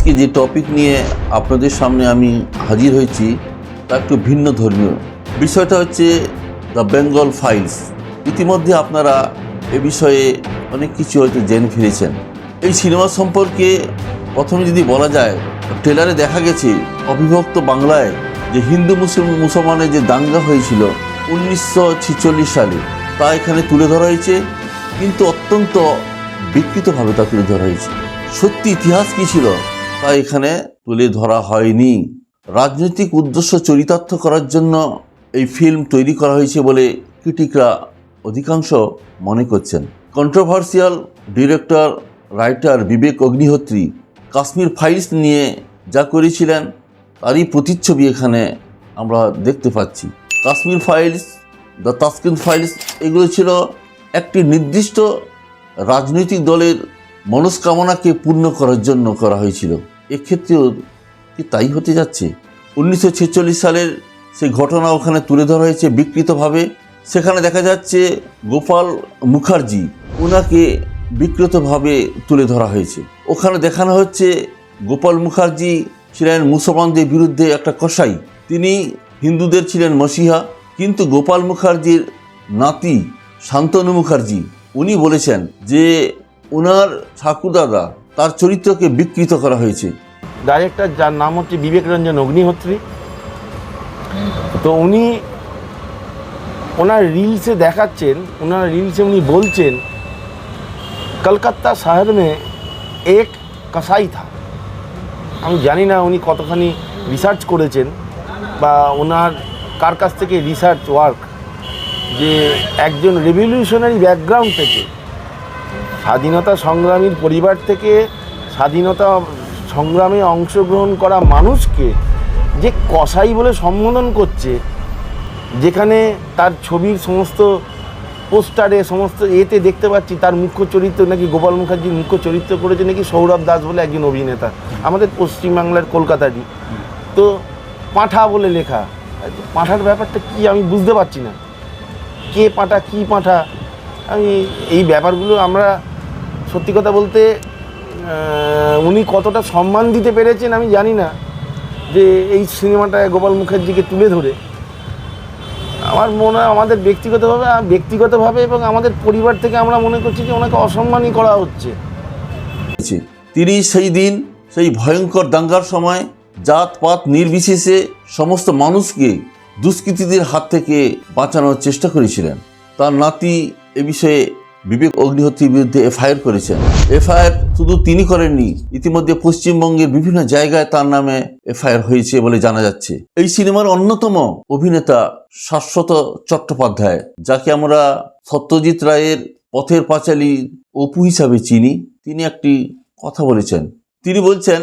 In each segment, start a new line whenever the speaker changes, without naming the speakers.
আজকে যে টপিক নিয়ে আপনাদের সামনে আমি হাজির হয়েছি তা একটু ভিন্ন ধর্মীয়। বিষয়টা হচ্ছে দ্য বেঙ্গল ফাইলস। ইতিমধ্যে আপনারা এ বিষয়ে অনেক কিছু হয়তো জেনে ফিরেছেন। এই সিনেমা সম্পর্কে প্রথমে যদি বলা যায়, ট্রেলারে দেখা গেছে অবিভক্ত বাংলায় যে হিন্দু মুসলমানের যে দাঙ্গা হয়েছিল 1946 সালে তা এখানে তুলে ধরা হয়েছে, কিন্তু অত্যন্ত বিকৃতভাবে তা তুলে ধরা হয়েছে। সত্যি ইতিহাস কী ছিল তা এখানে তুলে ধরা হয়নি। রাজনৈতিক উদ্দেশ্য চরিতার্থ করার জন্য এই ফিল্ম তৈরি করা হয়েছে বলে ক্রিটিকরা অধিকাংশ মনে করছেন। কন্ট্রোভার্সিয়াল ডিরেক্টর রাইটার বিবেক অগ্নিহোত্রী কাশ্মীর ফাইলস নিয়ে যা করেছিলেন তারই প্রতিচ্ছবি এখানে আমরা দেখতে পাচ্ছি। কাশ্মীর ফাইলস, দ্য তাসকিন্দ ফাইলস এগুলো ছিল একটি নির্দিষ্ট রাজনৈতিক দলের মনস্কামনাকে পূর্ণ করার জন্য করা হয়েছিল। এক্ষেত্রেও কি তাই হতে যাচ্ছে? 1946 সালের সেই ঘটনা ওখানে তুলে ধরা হয়েছে বিকৃতভাবে। সেখানে দেখা যাচ্ছে গোপাল মুখার্জি, ওনাকে বিকৃতভাবে তুলে ধরা হয়েছে। ওখানে দেখানো হচ্ছে গোপাল মুখার্জি ছিলেন মুসলমানদের বিরুদ্ধে একটা কসাই, তিনি হিন্দুদের ছিলেন মসিহা। কিন্তু গোপাল মুখার্জির নাতি শান্তনু মুখার্জি উনি বলেছেন যে ওনার ঠাকুরদাদা তার চরিত্রকে বিকৃত করা হয়েছে।
ডাইরেক্টর যার নাম হচ্ছে বিবেক রঞ্জন অগ্নিহোত্রী, তো উনি ওনার রিলসে দেখাচ্ছেন, ওনার রিলসে উনি বলছেন কলকাতা শহর মে এক কসাই থা। আমি জানি না উনি কতখানি রিসার্চ করেছেন বা ওনার কার কাছ থেকে রিসার্চ ওয়ার্ক, যে একজন রেভলিউশনারি ব্যাকগ্রাউন্ড থেকে, স্বাধীনতা সংগ্রামীর পরিবার থেকে স্বাধীনতা সংগ্রামে অংশগ্রহণ করা মানুষকে যে কসাই বলে সম্বোধন করছে, যেখানে তার ছবির সমস্ত পোস্টারে সমস্ত এতে দেখতে পাচ্ছি তার মুখ্য চরিত্র নাকি গোপাল মুখার্জির মুখ্য চরিত্র করেছে নাকি সৌরভ দাস বলে একজন অভিনেতা, আমাদের পশ্চিমবাংলার কলকাতারই। তো পাঁঠা বলে লেখা, পাঁঠার ব্যাপারটা কি আমি বুঝতে পারছি না, কে পাঁঠা কী পাঁঠা। আমি এই ব্যাপারগুলো আমরা সত্যি কথা বলতে উনি কতটা সম্মান দিতে পেরেছেন আমি জানি না, যে এই সিনেমাটায় গোপাল মুখার্জিকে তুলে ধরে আমার মনে হয় আমাদের ব্যক্তিগতভাবে এবং আমাদের পরিবার থেকে আমরা মনে করছি যে ওনাকে অসম্মানই করা হচ্ছে।
তিনি সেই দিন সেই ভয়ঙ্কর দাঙ্গার সময় জাতপাত নির্বিশেষে সমস্ত মানুষকে দুষ্কৃতীদের হাত থেকে বাঁচানোর চেষ্টা করেছিলেন। তার নাতি এ বিষয়ে বিবেক অগ্নিহোত্রীর বিরুদ্ধে এফআইআর করেছেন। এফআইআর শুধু তিনি করেননি, ইতিমধ্যে পশ্চিমবঙ্গের বিভিন্ন জায়গায় তার নামে এফআইআর হয়েছে বলে জানা যাচ্ছে। এই সিনেমার অন্যতম অভিনেতা শাশ্বত চট্টোপাধ্যায়, যাকে আমরা সত্যজিৎ রায়ের পথের পাঁচালী অপু হিসাবে চিনি, তিনি একটি কথা বলেছেন। তিনি বলছেন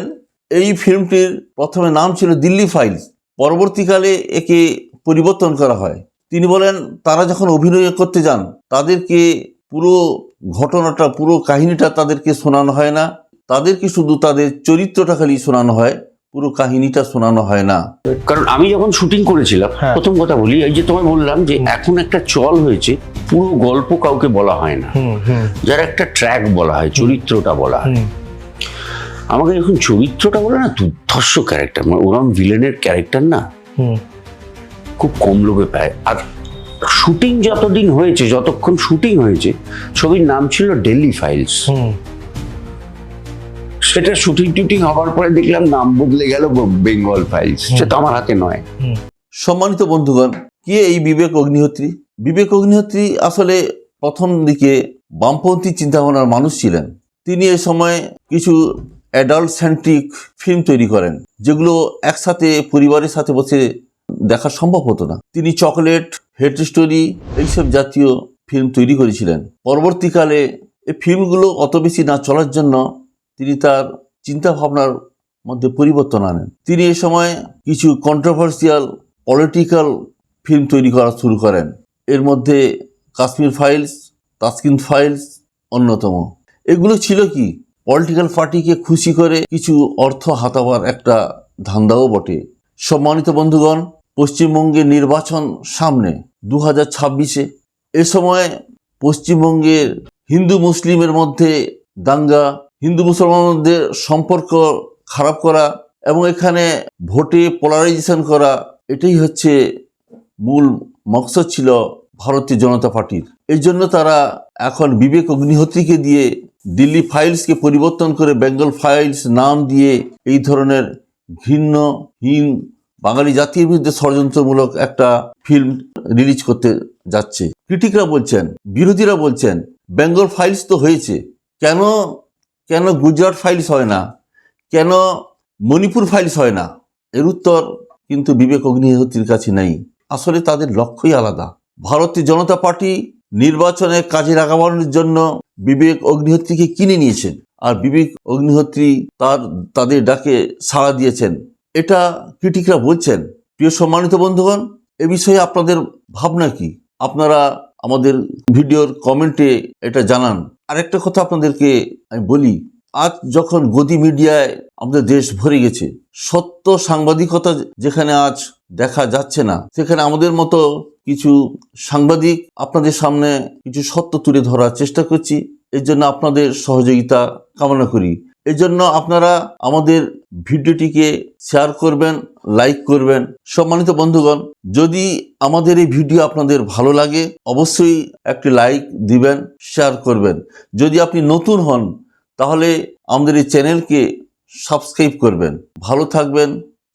এই ফিল্মটির প্রথমে নাম ছিল দিল্লি ফাইলস, পরবর্তীকালে একে পরিবর্তন করা হয়। তিনি বলেন তারা যখন অভিনয় করতে যান তাদেরকে পুরো ঘটনাটা, পুরো কাহিনীটা তাদেরকে শোনানো হয় না, তাদেরকে শুধু তাদের চরিত্রটা খালি শোনানো হয়, পুরো কাহিনীটা শোনানো হয় না।
কারণ আমি যখন শুটিং করেছিলাম, প্রথম কথা বলি, এই যে তোমায় বললাম যে এখন একটা চল হয়েছে পুরো গল্প কাউকে বলা হয় না, যার একটা ট্র্যাক বলা হয়, চরিত্রটা বলা হয়। আমাকে যখন চরিত্রটা বলে না, দুর্ধর্ষ ক্যারেক্টার, মানে ওরম ভিলেনের ক্যারেক্টার না খুব কম লোকে পায়। আর শুটিং যতদিন হয়েছে, যতক্ষণ শুটিং হয়েছে, ছবির নাম ছিল দিল্লি ফাইলস। সেটা শুটিং টুটিং হওয়ার পরে দেখলাম নাম বদলে গেল বেঙ্গল ফাইলস। সেটা আমার হাতে নয়।
সম্মানিত বন্ধুগণ, কে এই বিবেক অগ্নিহোত্রী? বিবেক অগ্নিহোত্রী আসলে প্রথম দিকে বামপন্থী চিন্তাভাবনার মানুষ ছিলেন। তিনি এ সময় কিছু অ্যাডাল্ট সেন্ট্রিক ফিল্ম তৈরি করেন, যেগুলো একসাথে পরিবারের সাথে বসে দেখা সম্ভব হতো না। তিনি চকলেট, হেড স্টোরি এইসব জাতীয় ফিল্ম তৈরি করেছিলেন। পরবর্তীকালে এই ফিল্মগুলো অত বেশি না চলার জন্য তিনি তার চিন্তা ভাবনার মধ্যে পরিবর্তন আনেন। তিনি এ সময় কিছু কন্ট্রোভার্সিয়াল পলিটিক্যাল ফিল্ম তৈরি করা শুরু করেন। এর মধ্যে কাশ্মীর ফাইলস, তাসকিন্দ ফাইলস অন্যতম। এগুলো ছিল কি, পলিটিক্যাল পার্টিকে খুশি করে কিছু অর্থ হাতাবার একটা ধান্দাও বটে। সম্মানিত বন্ধুগণ, পশ্চিমবঙ্গের নির্বাচন সামনে 2026-এ। এ সময় পশ্চিমবঙ্গের হিন্দু মুসলিমের মধ্যে দাঙ্গা, হিন্দু মুসলমানদের সম্পর্ক খারাপ করা এবং এখানে ভোটে পোলারাইজেশন করা, এটাই হচ্ছে মূল মকসদ ছিল ভারতীয় জনতা পার্টির। এই জন্য তারা এখন বিবেক অগ্নিহোত্রীকে দিয়ে দিল্লি ফাইলসকে পরিবর্তন করে বেঙ্গল ফাইলস নাম দিয়ে এই ধরনের ঘৃণ্যহীন বাঙালি জাতির বিরুদ্ধে ষড়যন্ত্রমূলক একটা ফিল্ম রিলিজ করতে যাচ্ছে। ক্রিটিকরা বলছেন, বিরোধীরা বলছেন, বেঙ্গল ফাইলস তো হয়েছে, কেন কেন গুজরাট ফাইলস হয় না, কেন মণিপুর ফাইলস হয় না? এর উত্তর কিন্তু বিবেক অগ্নিহোত্রীর কাছে নেই। আসলে তাদের লক্ষ্যই আলাদা। ভারতীয় জনতা পার্টি নির্বাচনে কাজে লাগানোর জন্য বিবেক অগ্নিহোত্রীকে কিনে নিয়েছেন, আর বিবেক অগ্নিহোত্রী তাদের ডাকে সাড়া দিয়েছেন, এটা ক্রিটিকরা বলছেন। প্রিয় সম্মানিত বন্ধুগণ, এ বিষয়ে আপনাদের ভাবনা কি? আপনারা আমাদের ভিডিওর কমেন্টে এটা জানান। আরেকটা কথা আপনাদেরকে আমি বলি, আজ যখন গদি মিডিয়ায় আমাদের দেশ ভরে গেছে, সত্য সাংবাদিকতা যেখানে আজ দেখা যাচ্ছে না, সেখানে আমাদের মতো কিছু সাংবাদিক আপনাদের সামনে কিছু সত্য তুলে ধরার চেষ্টা করছি। এর জন্য আপনাদের সহযোগিতা কামনা করি। এই জন্য আপনারা আমাদের ভিডিওটিকে শেয়ার করবেন, লাইক করবেন। সম্মানিত বন্ধুগণ, যদি আমাদের এই ভিডিও আপনাদের ভালো লাগে অবশ্যই একটি লাইক দিবেন, শেয়ার করবেন। যদি আপনি নতুন হন তাহলে আমাদের এই চ্যানেলকে সাবস্ক্রাইব করবেন। ভালো থাকবেন,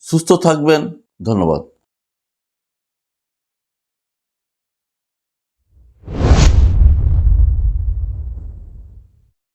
সুস্থ থাকবেন। ধন্যবাদ।